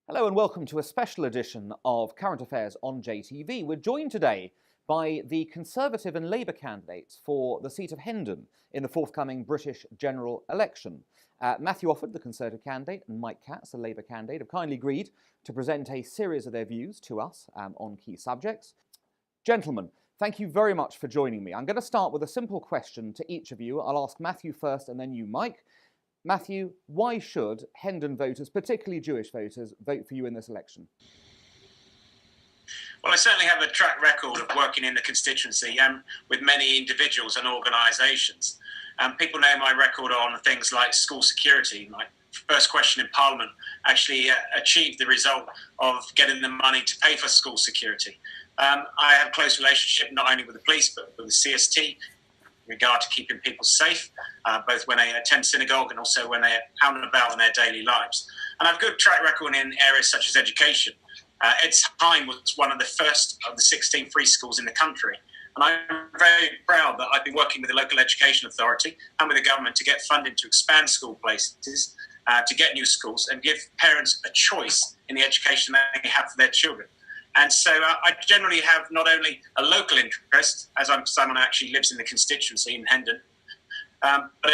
Hello and welcome to a special edition of Current Affairs on JTV. We're joined today by the Conservative and Labour candidates for the seat of Hendon in the forthcoming British general election. Matthew Offord, the Conservative candidate, and Mike Katz, the Labour candidate, have kindly agreed to present a series of their views to us on key subjects. Gentlemen, thank you very much for joining me. I'm going to start with a simple question to each of you. I'll ask Matthew first and then you, Mike. Matthew, why should Hendon voters, particularly Jewish voters, vote for you in this election? Well, I certainly have a track record of working in the constituency and with many individuals and organisations. People know my record on things like school security. My first question in Parliament actually achieved the result of getting the money to pay for school security. I have a close relationship not only with the police but with the CST in regard to keeping people safe, both when they attend synagogue and also when they're out and about in their daily lives. And I have a good track record in areas such as education. Ed's Heim was one of the first of the 16 free schools in the country. And I'm very proud that I've been working with the local education authority and with the government to get funding to expand school places, to get new schools and give parents a choice in the education they have for their children. And so I generally have not only a local interest, as I'm someone who actually lives in the constituency in Hendon, but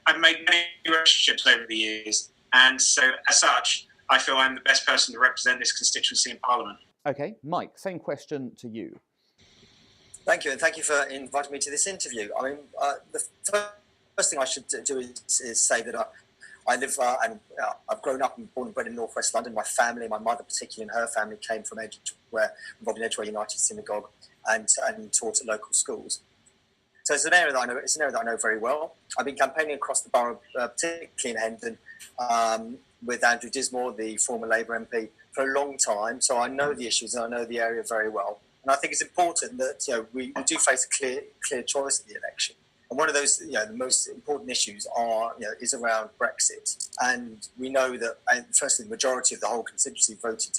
I've made many relationships over the years. And so as such, I feel I'm the best person to represent this constituency in Parliament. Okay, Mike, same question to you. Thank you, and thank you for inviting me to this interview. I mean, the first thing I should do is say that I live and I've grown up and born and bred in North West London. My family, my mother particularly, and her family came from involved in Edgware United Synagogue and taught at local schools. So it's an area that I know. It's an area that I know very well. I've been campaigning across the borough, particularly in Hendon, with Andrew Dismore, the former Labour MP, for a long time. So I know the issues and I know the area very well. And I think it's important that we do face a clear choice in the election. And one of those, the most important issues is around Brexit. And we know that, firstly, the majority of the whole constituency voted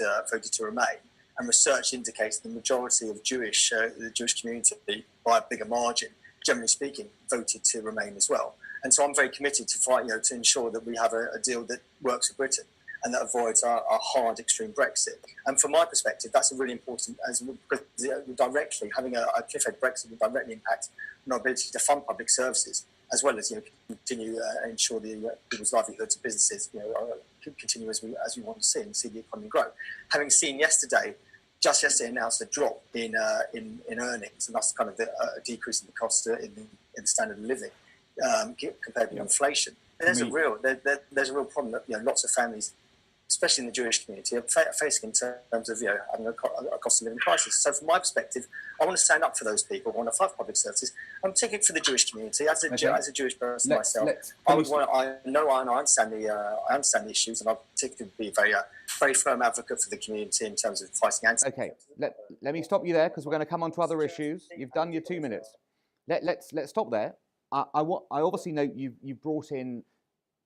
to remain. And research indicates the majority of the Jewish community, by a bigger margin, generally speaking, voted to remain as well. And so I'm very committed to fight, to ensure that we have a deal that works for Britain and that avoids a hard, extreme Brexit. And from my perspective, that's a really important, because directly having a cliff-edge Brexit will directly impact on our ability to fund public services, as well as continue and ensure the people's livelihoods and businesses continue as we want to see and see the economy grow. Having seen just yesterday announced a drop in earnings, and that's kind of a decrease in the cost in the standard of living compared with inflation. There's a real problem that lots of families, especially in the Jewish community, are facing in terms of having a cost of living crisis. So from my perspective, I want to stand up for those people. I want to fight public services. I'm particularly for the Jewish community. As a Jewish person myself, I understand the issues, and I particularly be a very firm advocate for the community in terms of fighting anti. Okay, let me stop you there because we're going to come on to other issues. You've done your 2 minutes. Let's stop there. I obviously know you've brought in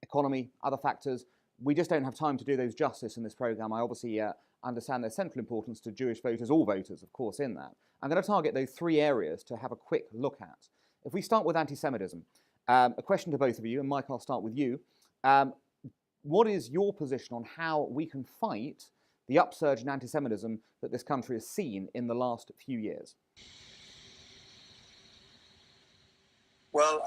economy, other factors. We just don't have time to do those justice in this programme. I obviously understand their central importance to Jewish voters, all voters, of course, in that. I'm going to target those 3 areas to have a quick look at. If we start with anti-Semitism, a question to both of you, and Mike, I'll start with you. What is your position on how we can fight the upsurge in anti-Semitism that this country has seen in the last few years? Well,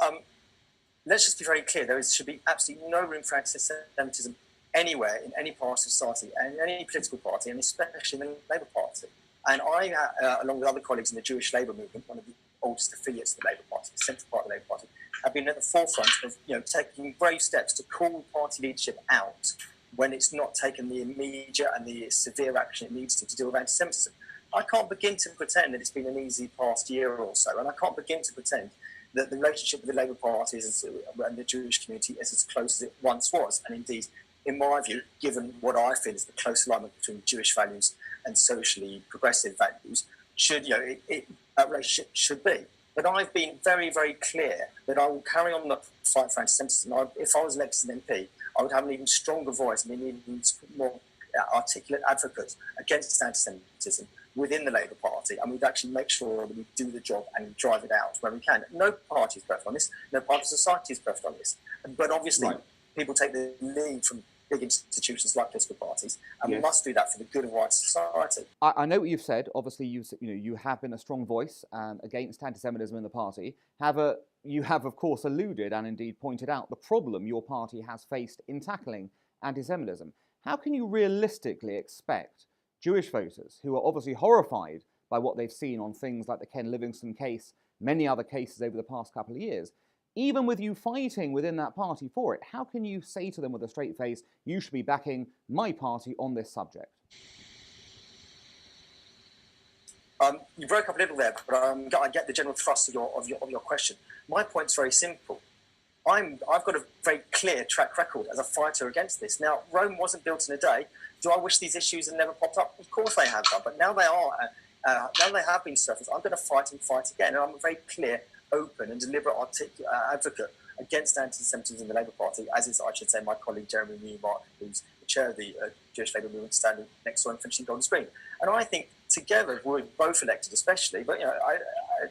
let's just be very clear. There should be absolutely no room for anti-Semitism anywhere, in any part of society, and in any political party, and especially in the Labour Party. And I, along with other colleagues in the Jewish Labour movement, one of the oldest affiliates of the Labour Party, the central part of the Labour Party, have been at the forefront of taking brave steps to call party leadership out when it's not taken the immediate and the severe action it needs to deal with anti-Semitism. I can't begin to pretend that it's been an easy past year or so, and I can't begin to pretend that the relationship with the Labour Party and the Jewish community is as close as it once was. And indeed, in my view, given what I feel is the close alignment between Jewish values and socially progressive values, that relationship should be. But I've been very, very clear that I will carry on the fight for anti-Semitism. If I was elected as an MP, I would have an even stronger voice and an even more articulate advocate against anti-Semitism within the Labour Party, and we'd actually make sure that we do the job and drive it out where we can. No party is perfect on this. No part of society is perfect on this. But obviously, people take the lead from big institutions like political parties, and Yes. we must do that for the good of wider society. I know what you've said. Obviously, you have been a strong voice against anti-Semitism in the party. However, you have, of course, alluded and indeed pointed out the problem your party has faced in tackling anti-Semitism. How can you realistically expect Jewish voters, who are obviously horrified by what they've seen on things like the Ken Livingstone case, many other cases over the past couple of years, even with you fighting within that party for it, how can you say to them with a straight face, you should be backing my party on this subject? You broke up a little there, but I get the general thrust of your question. My point's very simple. I've got a very clear track record as a fighter against this. Now, Rome wasn't built in a day. Do I wish these issues had never popped up? Of course they have done, but now they are. Now they have been surfaced. I'm going to fight and fight again, and I'm a very clear, open, and deliberate advocate against anti-Semitism in the Labour Party, as is, I should say, my colleague Jeremy Newmark, who's the chair of the Jewish Labour Movement, standing next to him, finishing on the screen. And I think together, we're both elected, especially, but I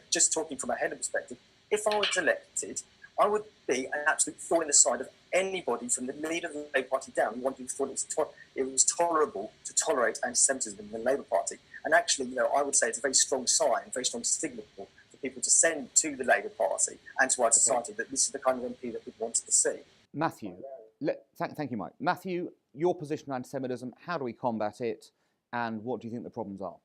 just talking from a header perspective, if I was elected, I would be an absolute thorn in the side of anybody from the leader of the Labour Party down who thought it was tolerable to tolerate anti-Semitism in the Labour Party. And actually, I would say it's a very strong sign, very strong signal for people to send to the Labour Party and to our society that this is the kind of MP that we wanted to see. Matthew, thank you, Mike. Matthew, your position on anti-Semitism, how do we combat it, and what do you think the problems are?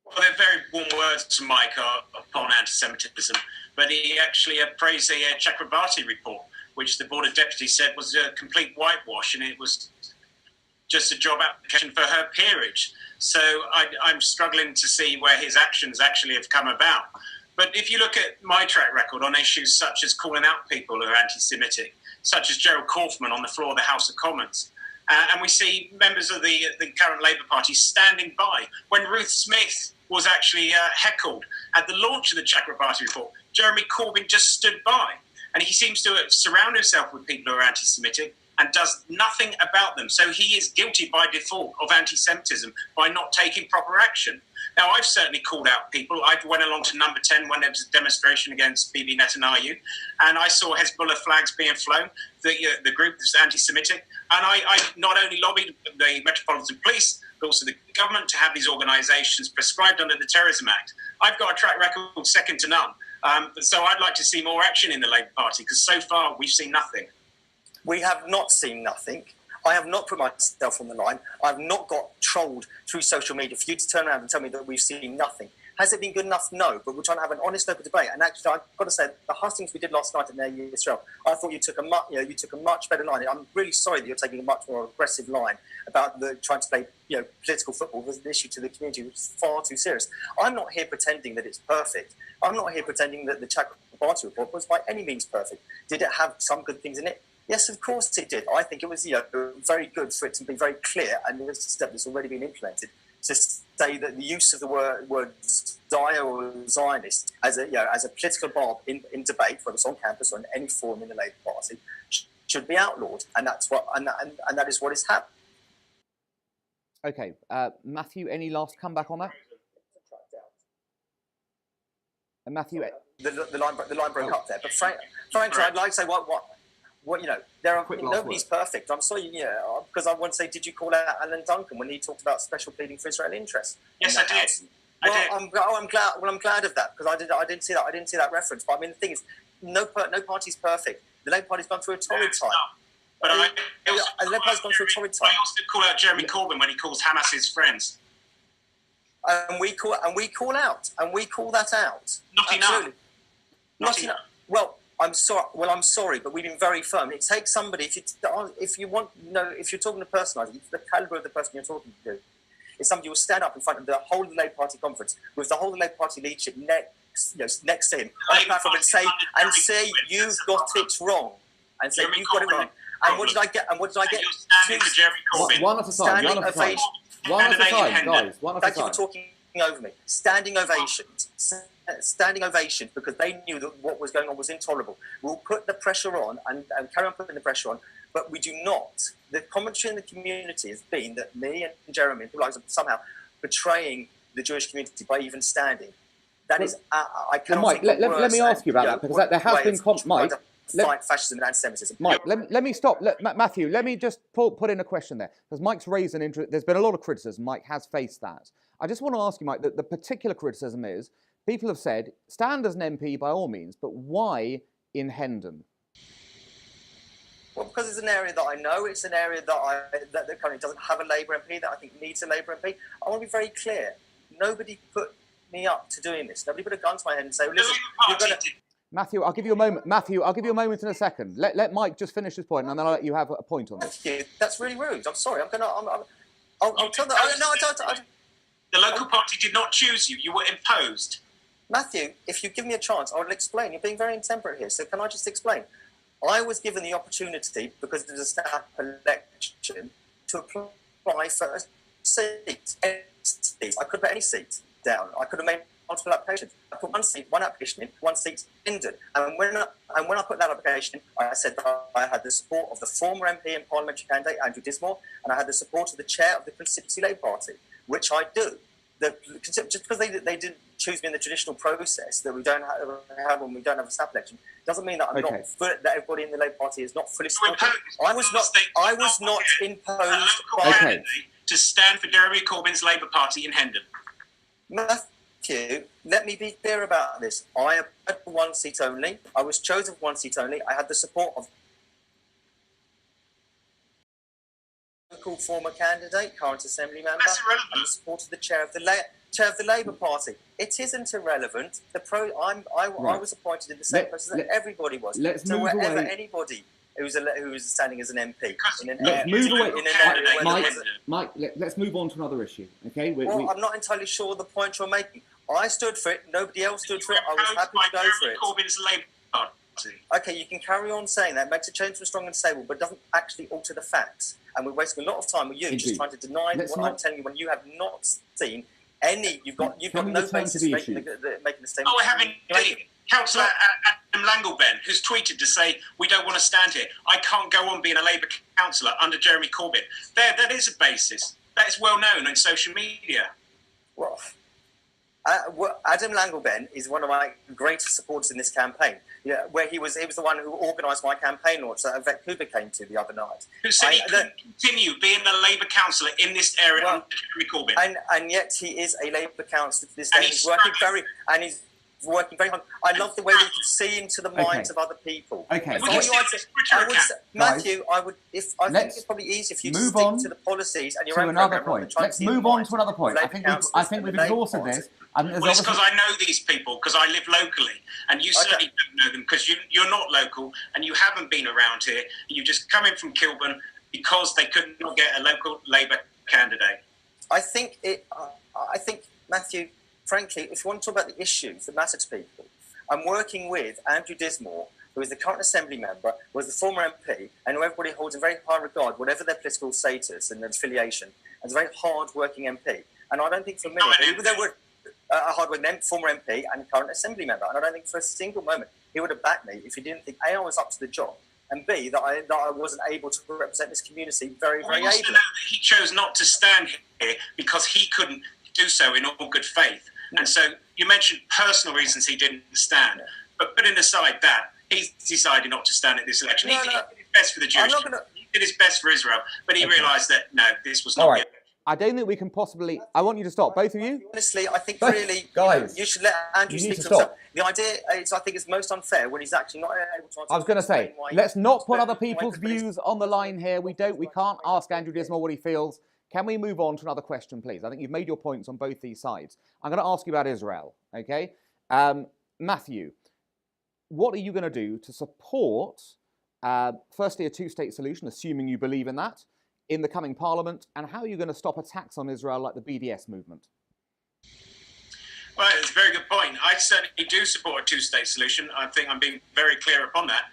Well, they're very warm words to Mike upon anti-Semitism, but he actually praised the Chakrabarti report, which the Board of Deputies said was a complete whitewash, and it was just a job application for her peerage. So I'm struggling to see where his actions actually have come about. But if you look at my track record on issues such as calling out people who are anti-Semitic, such as Gerald Kaufman on the floor of the House of Commons, and we see members of the current Labour Party standing by when Ruth Smith was actually heckled at the launch of the Chakrabarti report. Jeremy Corbyn just stood by, and he seems to surround himself with people who are anti-Semitic and does nothing about them. So he is guilty by default of anti-Semitism by not taking proper action. Now, I've certainly called out people. I went along to number 10 when there was a demonstration against Bibi Netanyahu, and I saw Hezbollah flags being flown. The group is anti-Semitic, and I not only lobbied the Metropolitan Police, but also the government to have these organisations prescribed under the Terrorism Act. I've got a track record second to none. So I'd like to see more action in the Labour Party, because so far we've seen nothing. We have not seen nothing. I have not put myself on the line. I've not got trolled through social media for you to turn around and tell me that we've seen nothing. Has it been good enough? No, but we're trying to have an honest, open debate. And actually, I've got to say, the hustings we did last night at Near Israel, I thought you took a much better line. I'm really sorry that you're taking a much more aggressive line about trying to play political football with an issue to the community, which is far too serious. I'm not here pretending that it's perfect. I'm not here pretending that the Chakrabarti report was by any means perfect. Did it have some good things in it? Yes, of course it did. I think it was very good for it to be very clear, and it's a step that's already been implemented, to say that the use of the word Zionist or Zionist as a political barb in debate, whether it's on campus or in any forum in the Labour Party, should be outlawed, and that is what has happened. Okay, Matthew, any last comeback on that? Matthew, the line broke up there, but frankly, I'd like to say what nobody's perfect. I'm sorry, because I want to say, did you call out Alan Duncan when he talked about special pleading for Israeli interests? Yes, I did. I'm glad. Well, I'm glad of that, because I didn't see that. I didn't see that reference. But I mean, the thing is, no party's perfect. The Labour Party's gone through a torrid time. But the Labour Party's gone through a torrid time. I also call out Jeremy Corbyn when he calls Hamas his friends. And we call that out. Not enough. Not enough. Well, I'm sorry, but we've been very firm. It takes somebody, if you're talking to personality, the calibre of the person you're talking to, is somebody who will stand up in front of the whole of the Labour Party conference with the whole of the Labour Party leadership next to him on the platform and say you've got it wrong, and say you've got it wrong. And what did I get? One at a time. Guys. One at a time. Thank you for talking over me. Standing ovations, because they knew that what was going on was intolerable. We'll put the pressure on and carry on putting the pressure on, but we do not. The commentary in the community has been that me and Jeremy and people like somehow betraying the Jewish community by even standing. That is, I cannot. Mike, let me ask you about that, because there has been Mike. fight fascism and anti-Semitism. Mike, let me stop. Matthew, let me just put in a question there, because Mike's raised an interest. There's been a lot of criticism. Mike has faced that. I just want to ask you, Mike, that the particular criticism is people have said, stand as an MP by all means, but why in Hendon? Well, because it's an area that I know, it's an area that currently doesn't have a Labour MP, that I think needs a Labour MP. I want to be very clear. Nobody put me up to doing this. Nobody put a gun to my head and say, well, listen, you're going to... Matthew, I'll give you a moment. Matthew, I'll give you a moment in a second. Let Mike just finish his point, and then I'll let you have a point on this. Matthew, that's really rude. I'm sorry. I'll tell them. The local party did not choose you. You were imposed. Matthew, if you give me a chance, I will explain. You're being very intemperate here. So can I just explain? I was given the opportunity, because it was a snap election, to apply for a seat. I could put any seat down. I could have made multiple applications. I put one application in, one seat ended. And when I put that application in, I said that I had the support of the former MP and parliamentary candidate, Andrew Dismore, and I had the support of the chair of the Constituency Labour Party, which I do. Just because they didn't choose me in the traditional process that we don't have when we don't have a snap election, doesn't mean that that everybody in the Labour Party is not fully supported. I was not imposed by to stand for Jeremy Corbyn's Labour Party in Hendon. Matthew, let me be clear about this. I applied for one seat only. I was chosen for one seat only. I had the support of local former candidate, current Assembly member, and the support of the chair of the Labour Party. It isn't irrelevant. I was appointed in the same process that everybody was. So wherever anybody who was standing as an MP. Let's move away. Mike, let's move on to another issue. Okay. I'm not entirely sure the point you're making. I stood for it. Nobody else stood for it. I was happy to go for it. Corbyn's Labour Party. Okay, you can carry on saying that. It makes a change from strong and stable, but doesn't actually alter the facts. And we're wasting a lot of time with you just trying to deny what I'm telling you when you have not seen any. You've got no basis making the statement. Oh, we're having Councillor Adam Langleben, who's tweeted to say, we don't want to stand here. I can't go on being a Labour councillor under Jeremy Corbyn. That is a basis. That is well known on social media. Well, Adam Langleben is one of my greatest supporters in this campaign. Yeah, where he was the one who organised my campaign launch that Yvette Cooper came to the other night. Who said he could continue being a Labour councillor in this area under Jeremy Corbyn. And yet he is a Labour councillor to this day. He's working very hard. I love the way we can see into the minds of other people. Okay. Matthew, I think it's probably easier for you to stick to the policies and your own another point. Let's move on to another point. I think we've exhausted this. Well, it's because I know these people, because I live locally, and you certainly don't know them because you're not local and you haven't been around here. You just come in from Kilburn because they could not get a local Labour candidate. I think, Matthew, frankly, if you want to talk about the issues that matter to people, I'm working with Andrew Dismore, who is the current Assembly member, was the former MP, and who everybody holds in very high regard, whatever their political status and their affiliation, as a very hard-working MP. And I don't think for a minute, even though we're a hard-working former MP and current Assembly member, and I don't think for a single moment he would have backed me if he didn't think, A, I was up to the job, and B, that I wasn't able to represent this community very ably. Know that he chose not to stand here because he couldn't do so in all good faith. And so you mentioned personal reasons he didn't stand, but putting aside that, he's decided not to stand at this election. He did his best for the Jewish community. He did his best for Israel, but he realised that, no, this was not good. I don't think we can possibly... I want you to stop, both of you. Honestly, I think really, guys, you should let Andrew speak to himself. The idea is, I think, it's most unfair when he's actually not able to answer. I was going to say, let's not put other people's views on the line here. We can't ask Andrew Dismore what he feels. Can we move on to another question, please? I think you've made your points on both these sides. I'm going to ask you about Israel, okay? Matthew, what are you going to do to support, firstly, a two-state solution, assuming you believe in that, in the coming parliament, and how are you going to stop attacks on Israel like the BDS movement? Well, it's a very good point. I certainly do support a two-state solution. I think I'm being very clear upon that.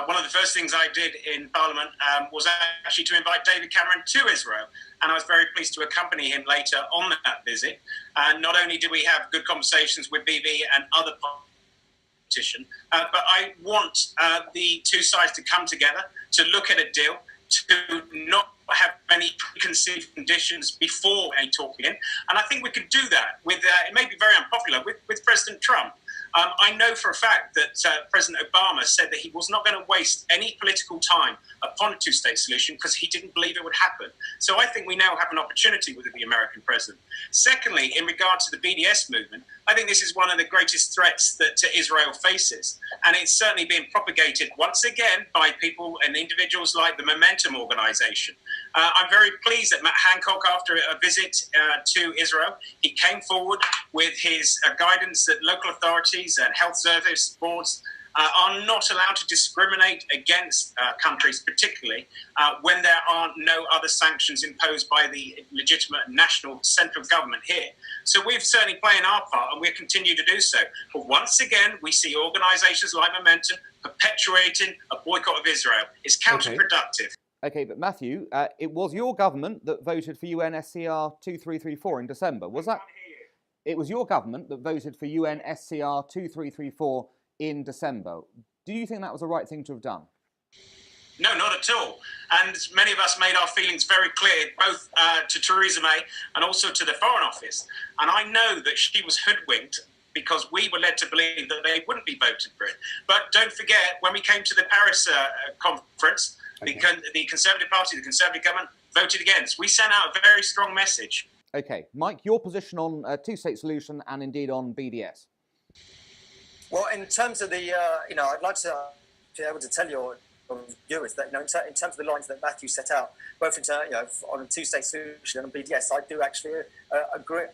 One of the first things I did in Parliament was actually to invite David Cameron to Israel, and I was very pleased to accompany him later on that visit. And not only did we have good conversations with BB and other politicians, but I want the two sides to come together, to look at a deal, to not have any preconceived conditions before a talk begin. And I think we could do that with, it may be very unpopular, with President Trump. I know for a fact that President Obama said that he was not going to waste any political time upon a two-state solution because he didn't believe it would happen. So I think we now have an opportunity with the American president. Secondly, in regard to the BDS movement, I think this is one of the greatest threats that Israel faces. And it's certainly being propagated once again by people and individuals like the Momentum organization. I'm very pleased that Matt Hancock, after a visit to Israel, he came forward with his guidance that local authorities and health service boards are not allowed to discriminate against countries, particularly when there are no other sanctions imposed by the legitimate national central government here. So we've certainly played our part, and we'll continue to do so. But once again, we see organisations like Momentum perpetuating a boycott of Israel. It's counterproductive. Okay, but Matthew, it was your government that voted for UNSCR 2334 in December. Was that? It was your government that voted for UNSCR 2334 in December. Do you think that was the right thing to have done? No, not at all. And many of us made our feelings very clear, both to Theresa May and also to the Foreign Office. And I know that she was hoodwinked because we were led to believe that they wouldn't be voted for it. But don't forget, when we came to the Paris conference, the Conservative Party, the Conservative government, voted against. We sent out a very strong message. Okay, Mike, your position on a two-state solution and indeed on BDS? Well, in terms of the, I'd like to be able to tell your viewers that, in terms of the lines that Matthew set out, both on a two-state solution and on BDS, I do actually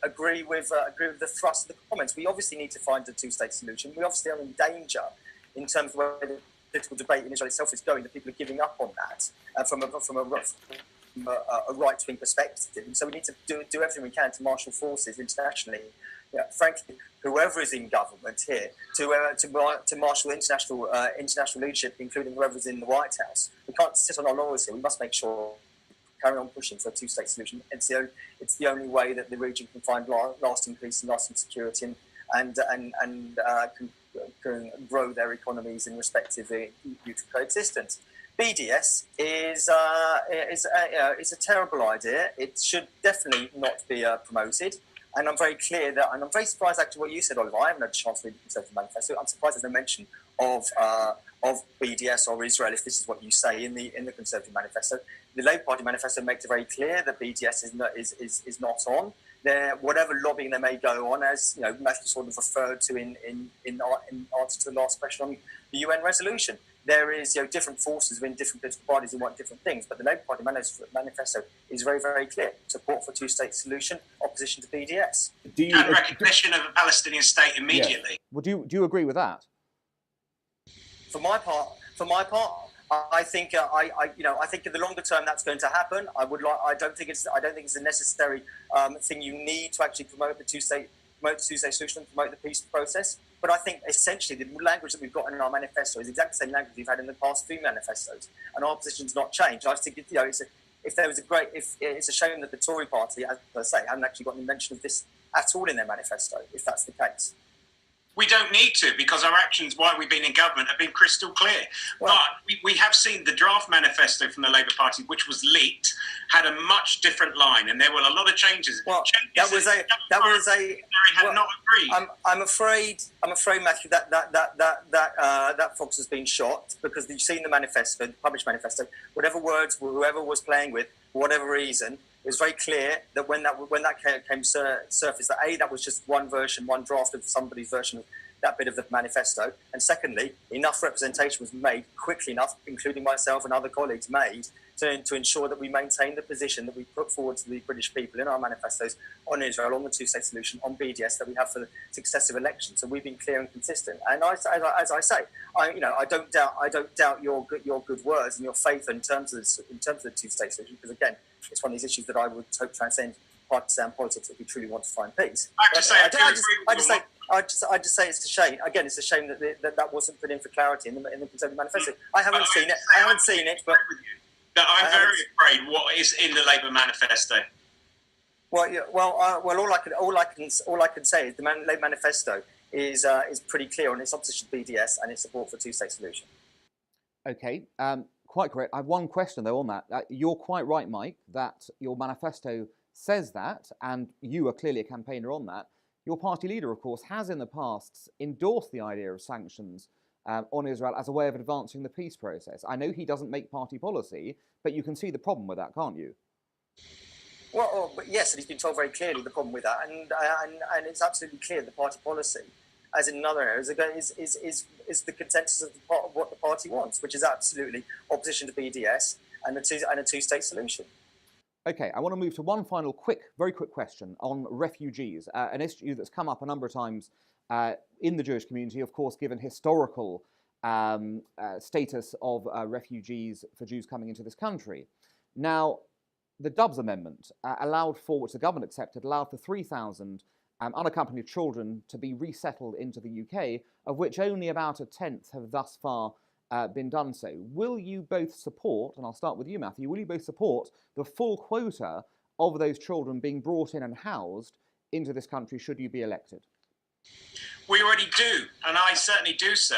agree with the thrust of the comments. We obviously need to find a two-state solution. We obviously are in danger in terms of where the political debate in Israel itself is going. That people are giving up on that from a right-wing perspective. And so we need to do everything we can to marshal forces internationally. Frankly, whoever is in government here, to marshal international leadership, including whoever's in the White House. We can't sit on our laurels here. We must make sure carry on pushing for a two-state solution. It's the only way that the region can find lasting peace and lasting security and can grow their economies in respective mutual coexistence. BDS is a terrible idea. It should definitely not be promoted. And I'm very clear that, and I'm very surprised actually what you said, Oliver. I haven't had a chance to read the Conservative Manifesto. I'm surprised there's no mention of BDS or Israel, if this is what you say in the Conservative Manifesto. The Labour Party Manifesto makes it very clear that BDS is not on. Whatever lobbying there may go on, as Matthew sort of referred to in answer to the last question on the UN resolution. There is different forces within different political parties who want different things, but the Labour Party manifesto is very, very clear. Support for a two-state solution, opposition to BDS. And recognition of a Palestinian state immediately. Yeah. Well, do you agree with that? For my part, I think I think in the longer term that's going to happen. I don't think it's a necessary thing you need to actually promote the two-state solution and promote the peace process. But I think essentially the language that we've got in our manifesto is exactly the same language we've had in the past three manifestos, and our position's not changed. I think it's a shame that the Tory party, as I say, haven't actually got any mention of this at all in their manifesto, if that's the case. We don't need to, because our actions while we've been in government have been crystal clear. Well, but we have seen the draft manifesto from the Labour Party, which was leaked, had a much different line, and there were a lot of changes. Well, that was a. Had not agreed. I'm afraid, Matthew, that fox has been shot, because you've seen the manifesto, the published manifesto. Whatever words whoever was playing with, for whatever reason, it was very clear that when that came surface, that that was just one version, one draft of somebody's version of that bit of the manifesto, and secondly, enough representation was made quickly enough, including myself and other colleagues, to ensure that we maintain the position that we put forward to the British people in our manifestos on Israel, on the two-state solution, on BDS that we have for the successive elections. So we've been clear and consistent. And as I say, I don't doubt your good words and your faith in terms of the two-state solution, because again, it's one of these issues that I would hope transcend partisan politics if we truly want to find peace. I just say it's a shame. Again, it's a shame that wasn't put in for clarity in the Conservative Manifesto. I haven't seen it, but I'm very afraid what is in the Labour Manifesto. All I can say is the Labour Manifesto is pretty clear on its opposition to BDS and its support for a two-state solution. Okay, quite correct. I have one question though on that. You're quite right, Mike, that your manifesto says that, and you are clearly a campaigner on that. Your party leader, of course, has in the past endorsed the idea of sanctions on Israel as a way of advancing the peace process. I know he doesn't make party policy, but you can see the problem with that, can't you? Well, but yes, and he's been told very clearly the problem with that, and it's absolutely clear the party policy, as in other areas, is the consensus of what the party wants, which is absolutely opposition to BDS and a two-state solution. Okay, I want to move to one final very quick question on refugees, an issue that's come up a number of times in the Jewish community, of course, given historical status of refugees for Jews coming into this country. Now, the Dubs Amendment allowed for, which the government accepted, allowed for 3,000 unaccompanied children to be resettled into the UK, of which only about a tenth have thus far been done so. Will you both support, and I'll start with you, Matthew, will you both support the full quota of those children being brought in and housed into this country should you be elected? We already do, and I certainly do so.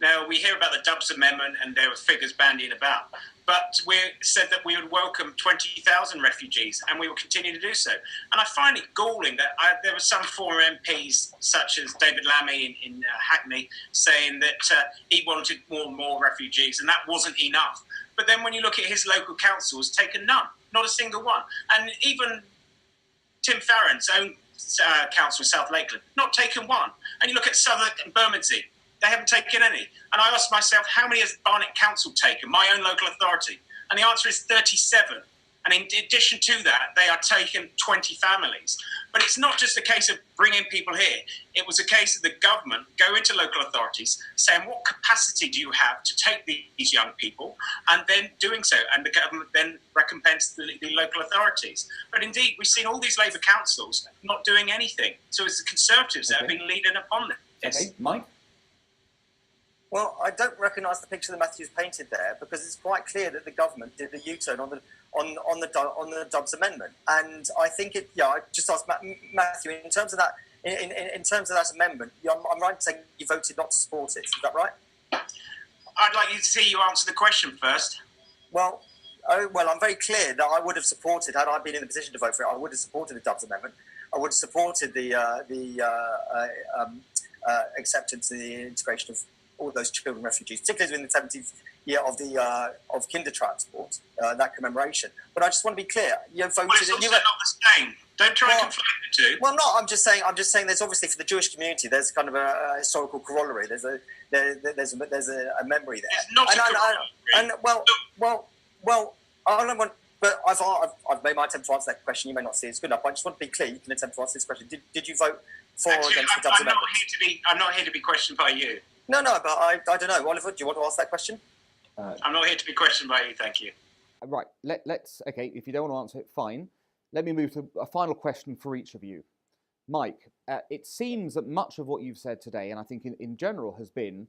Now, we hear about the Dubs Amendment and there were figures bandied about, but we said that we would welcome 20,000 refugees, and we will continue to do so. And I find it galling that there were some former MPs, such as David Lammy in Hackney, saying that he wanted more and more refugees, and that wasn't enough. But then when you look at his local council, has taken none, not a single one. And even Tim Farron's own council in South Lakeland, not taken one. And you look at Southwark and Bermondsey, they haven't taken any. And I asked myself, how many has Barnet Council taken, my own local authority? And the answer is 37. And in addition to that, they are taking 20 families. But it's not just a case of bringing people here. It was a case of the government go into local authorities saying, what capacity do you have to take these young people? And then doing so. And the government then recompensed the local authorities. But indeed, we've seen all these Labour councils not doing anything. So it's the Conservatives that have been leading upon this. Okay, Mike? Well, I don't recognise the picture that Matthew's painted there, because it's quite clear that the government did the U-turn on the Dubs Amendment, and I think it. Yeah, I just asked Matthew in terms of that. In terms of that amendment, I'm right in saying you voted not to support it. Is that right? I'd like you to see you answer the question first. Well, I'm very clear that I would have supported, had I been in the position to vote for it, I would have supported the Dubs Amendment. I would have supported the acceptance and the integration of all those children refugees, particularly in the 70th year of kinder transport, that commemoration. But I just want to be clear: you voted. Well, it's also not the same. Don't try and conflate the two. Well, no, I'm just saying. There's obviously for the Jewish community, there's kind of a historical corollary. There's a memory there. It's not a corollary. But I've made my attempt to answer that question. You may not see it's good enough. I just want to be clear. You can attempt to answer this question. Did you vote for or against the Dubs Amendment? I'm not here to be questioned by you. No, but I don't know. Oliver, do you want to ask that question? I'm not here to be questioned by you, thank you. Right, let's, okay, if you don't want to answer it, fine. Let me move to a final question for each of you. Mike, it seems that much of what you've said today, and I think in general, has been,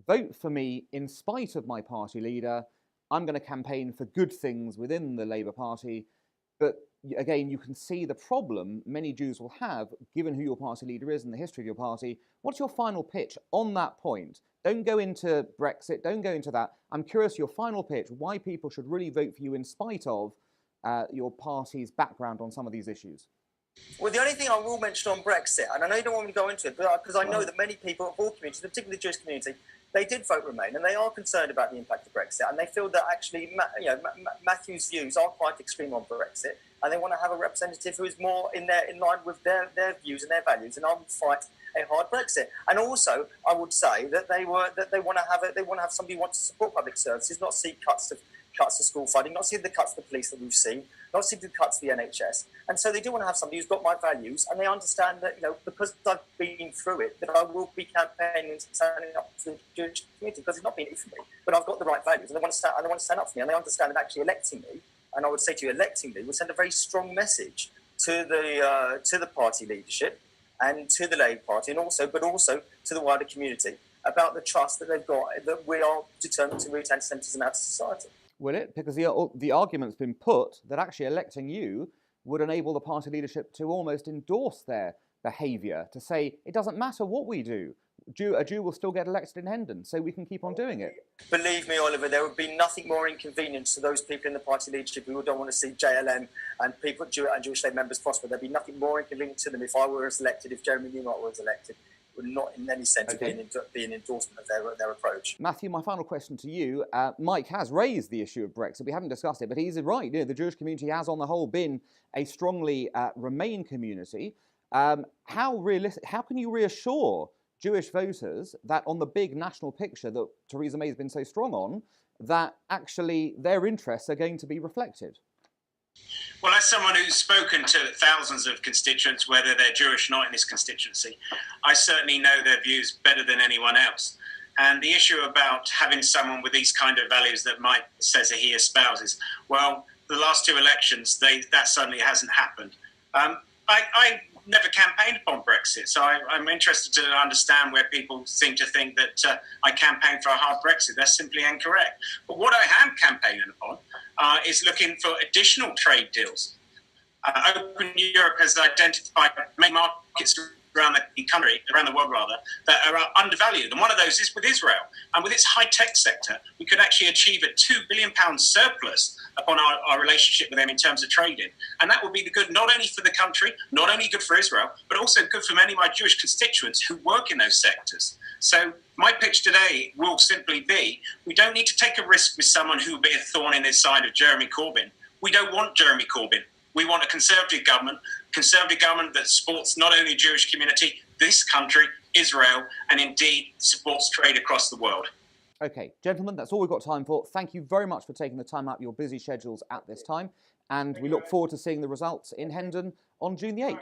vote for me in spite of my party leader. I'm going to campaign for good things within the Labour Party. But again, you can see the problem many Jews will have, given who your party leader is and the history of your party. What's your final pitch on that point? Don't go into Brexit, don't go into that. I'm curious, your final pitch, why people should really vote for you in spite of your party's background on some of these issues. Well, the only thing I will mention on Brexit, and I know you don't want me to go into it, but because I know that many people of all communities, particularly the Jewish community, they did vote Remain, and they are concerned about the impact of Brexit, and they feel that actually, Matthew's views are quite extreme on Brexit, and they want to have a representative who is more in line with their views and their values, and I would fight a hard Brexit. And also, I would say that they want to have somebody who wants to support public services, not see cuts to school funding, not see the cuts to the police that we've seen, not see the cuts to the NHS. And so they do want to have somebody who's got my values, and they understand that, because I've been through it, that I will be campaigning and standing up to the Jewish community, because it's not been easy for me, but I've got the right values, and they want to stand up for me, and they understand that actually electing me, and I would say to you, electing me would send a very strong message to the party leadership and to the Labour Party, but also to the wider community about the trust that they've got, that we are determined to root anti-Semitism out of society. Will it? Because the argument's been put that actually electing you would enable the party leadership to almost endorse their behaviour, to say, it doesn't matter what we do, a Jew will still get elected in Hendon, so we can keep on doing it. Believe me, Oliver, there would be nothing more inconvenient to those people in the party leadership who don't want to see JLM and people and Jewish Labour members prosper. There'd be nothing more inconvenient to them if I were elected, if Jeremy Newmark was elected. It would not in any sense be an endorsement of their approach. Matthew, my final question to you. Mike has raised the issue of Brexit. We haven't discussed it, but he's right. You know, the Jewish community has, on the whole, been a strongly Remain community. How can you reassure Jewish voters that on the big national picture that Theresa May has been so strong on, that actually their interests are going to be reflected? Well, as someone who's spoken to thousands of constituents, whether they're Jewish or not in this constituency, I certainly know their views better than anyone else. And the issue about having someone with these kind of values that Mike says that he espouses, well, the last two elections, that suddenly hasn't happened. I never campaigned upon Brexit, so I'm interested to understand where people seem to think that I campaigned for a hard Brexit. That's simply incorrect. But what I am campaigning upon is looking for additional trade deals. Open Europe has identified main markets around the country, around the world rather, that are undervalued. And one of those is with Israel. And with its high-tech sector, we could actually achieve a £2 billion surplus upon our relationship with them in terms of trading. And that would be the good not only for the country, not only good for Israel, but also good for many of my Jewish constituents who work in those sectors. So my pitch today will simply be, we don't need to take a risk with someone who will be a thorn in the side of Jeremy Corbyn. We don't want Jeremy Corbyn. We want a conservative government that supports not only the Jewish community, this country, Israel, and indeed supports trade across the world. Okay, gentlemen, that's all we've got time for. Thank you very much for taking the time out of your busy schedules at this time, and we look forward to seeing the results in Hendon on June the 8th.